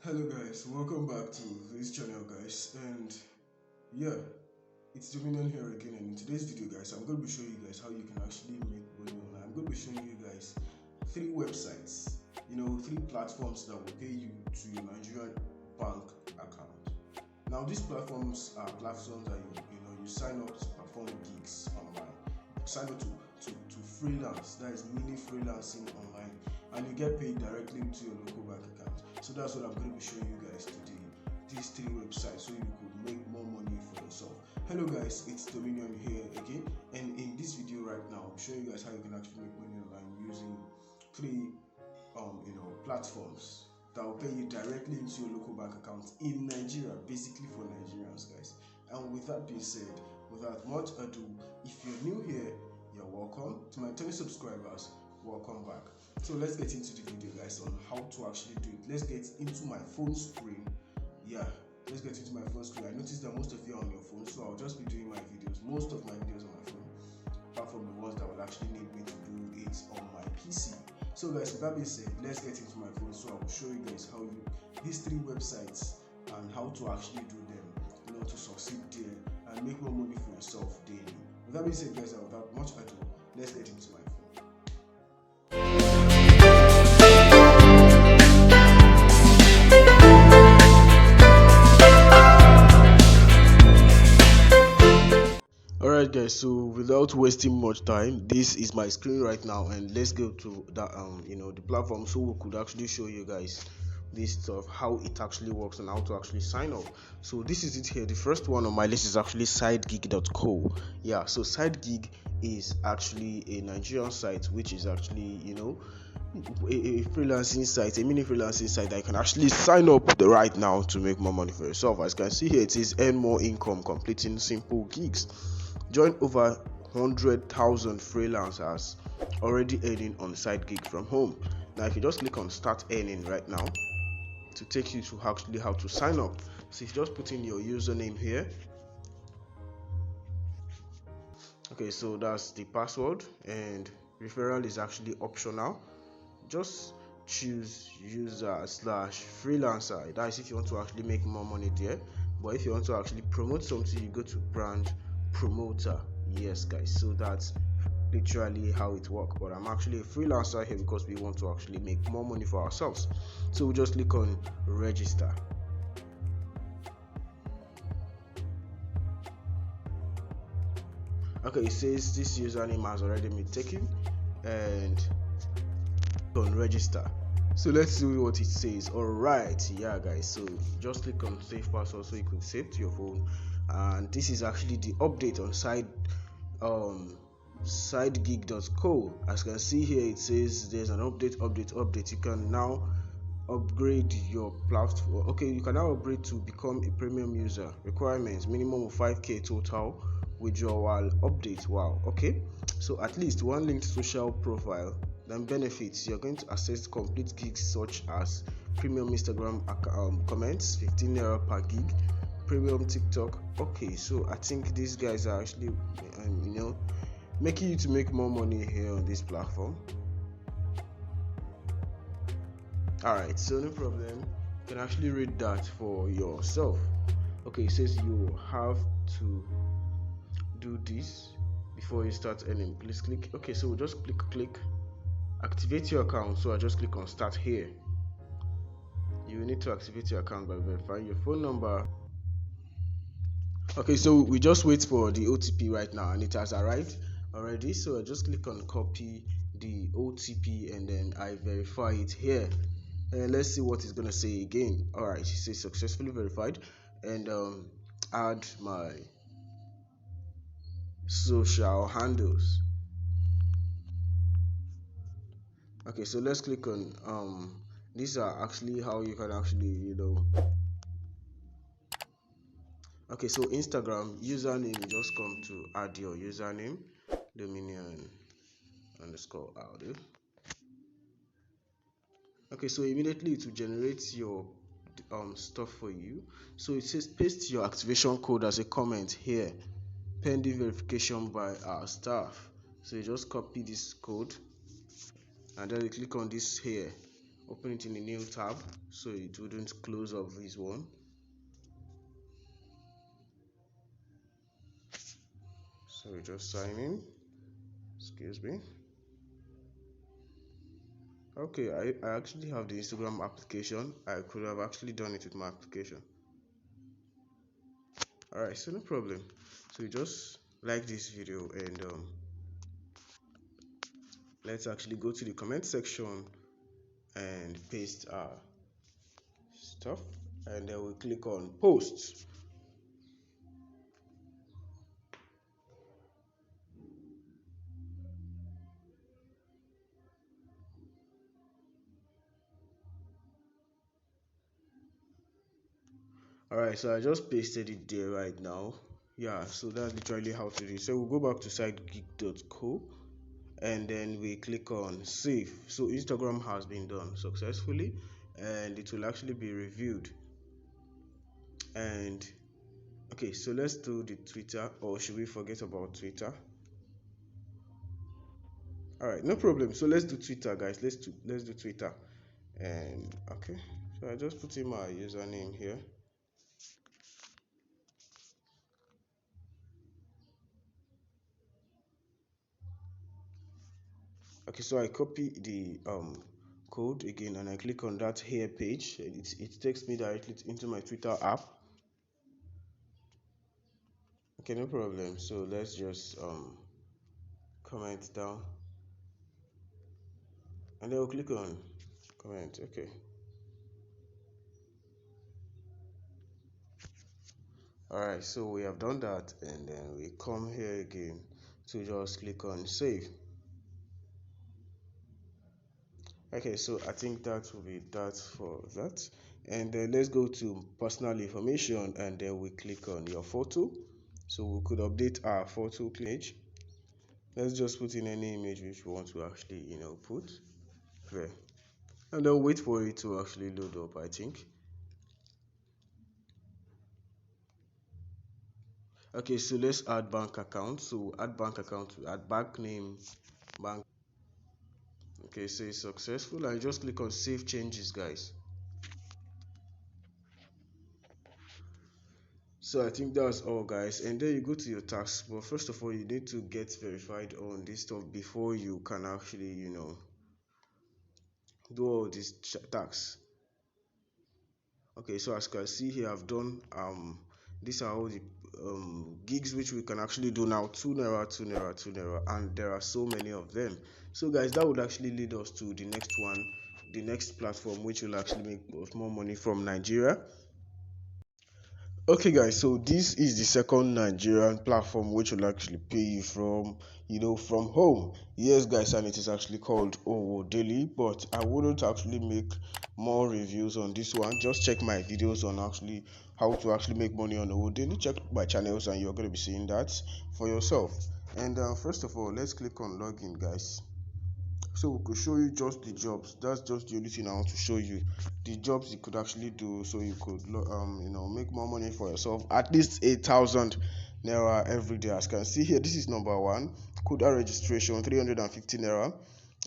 Hello guys, welcome back to this channel guys, and yeah, it's Dominion here again. And in today's video guys, I'm going to be showing you guys how you can actually make money online. I'm going to be showing you guys three websites, three platforms that will pay you to your Nigerian bank account. Now these platforms are platforms that you sign up to perform gigs online, sign up to freelance, that is mini freelancing online, and you get paid directly to your local bank account. So that's what I'm going to be showing you guys today, these three websites, so you could make more money for yourself. Hello guys, it's Dominion here again, and in this video right now I'm showing you guys how you can actually make money online using three platforms that will pay you directly into your local bank account in Nigeria, basically for Nigerians guys. And with that being said, without much ado, if you're new here, you're welcome. To my 20 subscribers, welcome back. So let's get into the video guys on how to actually do it. Let's get into my phone screen. Let's get into my phone screen. I noticed that most of you are on your phone, so I'll just be doing my videos, most of my videos on my phone, apart from the ones that will actually need me to do it on my PC. So guys, with that being said, let's get into my phone. So I'll show you guys these three websites and how to actually do them, to succeed there and make more money for yourself daily. With that being said guys, without much ado, let's get into my phone. Alright guys, so without wasting much time, this is my screen right now, and let's go to that the platform, so we could actually show you guys this stuff, how it actually works and how to actually sign up. So this is it here. The first one on my list is actually sidegigco. So sidegig is actually a Nigerian site, which is actually a freelancing site, a mini freelancing site that you can actually sign up right now to make more money for yourself. As you can see here, it is earn more income completing simple gigs. Join over 100,000 freelancers already earning on side gig from home. Now if you just click on start earning right now, to take you to actually how to sign up. So if you just put in your username here, okay, so that's the password, and referral is actually optional. Just choose user/freelancer. That is if you want to actually make more money there. But if you want to actually promote something, you go to brand promoter. Yes guys, so that's literally how it works. But I'm actually a freelancer here because we want to actually make more money for ourselves. So we just click on register. Okay, it says this username has already been taken, and on register. So let's see what it says. Alright, guys, so just click on save password so you can save to your phone. And this is actually the update on sidegigco. As you can see here, it says there's an update. You can now upgrade your platform. Okay, you can now upgrade to become a premium user. Requirements: minimum of 5k total, withdrawal update. Wow. Okay, so at least one linked social profile. Then benefits: you're going to access complete gigs such as premium Instagram comments, 15 naira per gig, premium TikTok. Okay, so I think these guys are actually making you to make more money here on this platform. Alright, so no problem, you can actually read that for yourself. Okay, it says you have to do this before you start earning. Please click. Okay, so we'll just click activate your account. So I just click on start here. You need to activate your account by verifying your phone number. Okay, so we just wait for the OTP right now, and it has arrived already. So I just click on copy the OTP and then I verify it here, and let's see what it's gonna say again. Alright, it says successfully verified, and add my social handles. Okay, so let's click on these are actually how you can actually okay, so Instagram username, you just come to add your username, Dominion _ Audu. Okay, so immediately it will generate your stuff for you. So it says paste your activation code as a comment here, pending verification by our staff. So you just copy this code and then you click on this here, open it in a new tab so it wouldn't close up this one. So we just sign in. Excuse me. Okay, I actually have the Instagram application. I could have actually done it with my application. Alright, so no problem. So you just like this video, and let's actually go to the comment section and paste our stuff, and then we click on post. Alright, so I just pasted it there right now. Yeah, so that's literally how to do it. So we'll go back to sidegigco, and then we click on save. So Instagram has been done successfully, and it will actually be reviewed. And okay, so let's do the Twitter, or should we forget about Twitter? Alright, no problem. So let's do Twitter, guys. Let's do Twitter. And okay, so I just put in my username here. Okay, so I copy the code again, and I click on that here page. It takes me directly into my Twitter app. Okay, no problem. So let's just comment down, and then we'll click on comment. Okay. Alright, so we have done that, and then we come here again to just click on save. Okay, so I think that will be that for that. And then let's go to personal information, and then we click on your photo. So we could update our photo image. Let's just put in any image which we want to actually put there, and then wait for it to actually load up. I think. Okay, so let's add bank account. So add bank account, add bank name, bank. Okay, so it's successful, and just click on save changes, guys. So I think that's all, guys, and then you go to your tax. But first of all, you need to get verified on this stuff before you can actually do all this tax. Okay, so as you can see here, I've done these are all the gigs which we can actually do now. 2 naira, 2 naira, 2 naira, and there are so many of them. So guys, that would actually lead us to the next one, the next platform which will actually make us more money from Nigeria. Okay guys, so this is the second Nigerian platform which will actually pay you from home. Yes guys, and it is actually called ohdaily, but I wouldn't actually make more reviews on this one. Just check my videos on actually how to actually make money on ohdaily. Check my channels, and you're going to be seeing that for yourself. And first of all, let's click on login, guys. So we could show you just the jobs. That's just the only thing I want to show you, the jobs you could actually do, so you could make more money for yourself, at least 8,000 naira every day. As you can see here, this is number one. Kuda registration 350 naira,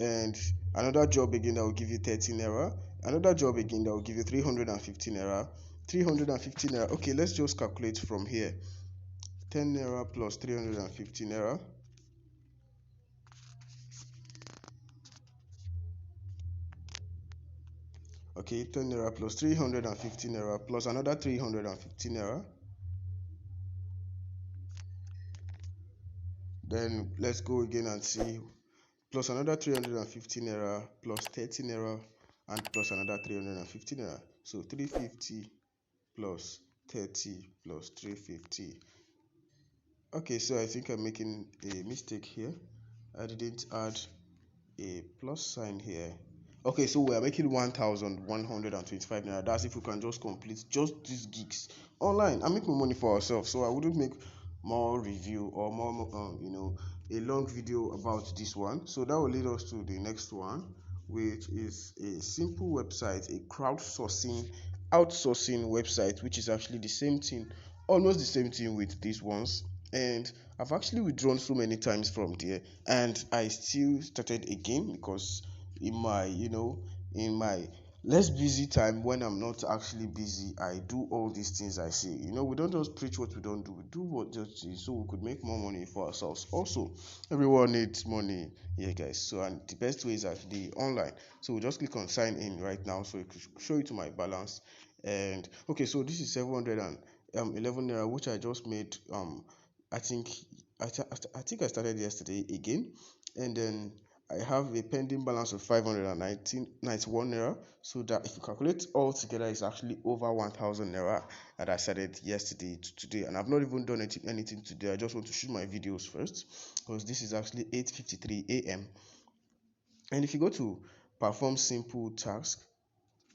and another job again that will give you 30 naira, another job again that will give you 350 naira, 350 naira. Okay, let's just calculate from here. 10 naira plus 350 naira. Okay, 10 naira plus 350 naira plus another 350 naira. Then let's go again and see, plus another 350 naira plus 30 naira and plus another 350 naira. So 350 plus 30 plus 350. Okay, so I think I'm making a mistake here. I didn't add a plus sign here. Okay, so we are making 1,125 naira. That's if we can just complete just these gigs online and make more money for ourselves. So I wouldn't make more review or more a long video about this one. So that will lead us to the next one, which is a simple website, a crowdsourcing outsourcing website, which is actually the same thing, almost the same thing with these ones. And I've actually withdrawn so many times from there, and I still started again because in my in my less busy time, when I'm not actually busy, I do all these things I say. We don't just preach what we don't do, we do what just is, so we could make more money for ourselves. Also, everyone needs money here, guys. So, and the best way is actually online. So we'll just click on sign in right now, so it could show you to my balance. And okay, so this is 711 naira, which I just made. I think I think I started yesterday again, and then I have a pending balance of 591 naira. So that if you calculate all together, it's actually over 1000 naira that I started yesterday to today. And I've not even done anything today. I just want to shoot my videos first, because this is actually 8:53 a.m. And if you go to perform simple task,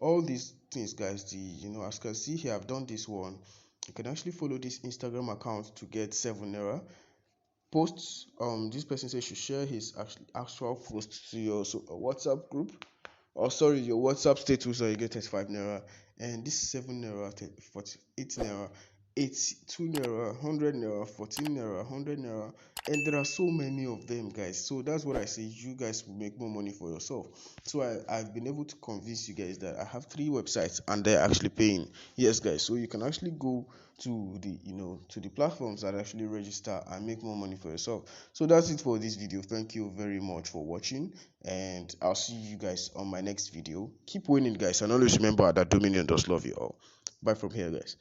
all these things, guys, as you can see here, I've done this one. You can actually follow this Instagram account to get 7 naira. Posts, this person says should share his actual post to your WhatsApp group, or sorry, your WhatsApp status, or you get 35 naira. And this is 7 naira, 48 naira, 82 naira, 100 naira, 14 naira, 100 naira, and there are so many of them, guys. So that's what I say, you guys will make more money for yourself. So I've been able to convince you guys that I have 3 websites and they're actually paying. Yes, guys. So you can actually go to the platforms that actually register and make more money for yourself. So that's it for this video. Thank you very much for watching, and I'll see you guys on my next video. Keep winning, guys, and always remember that Dominion does love you all. Bye from here, guys.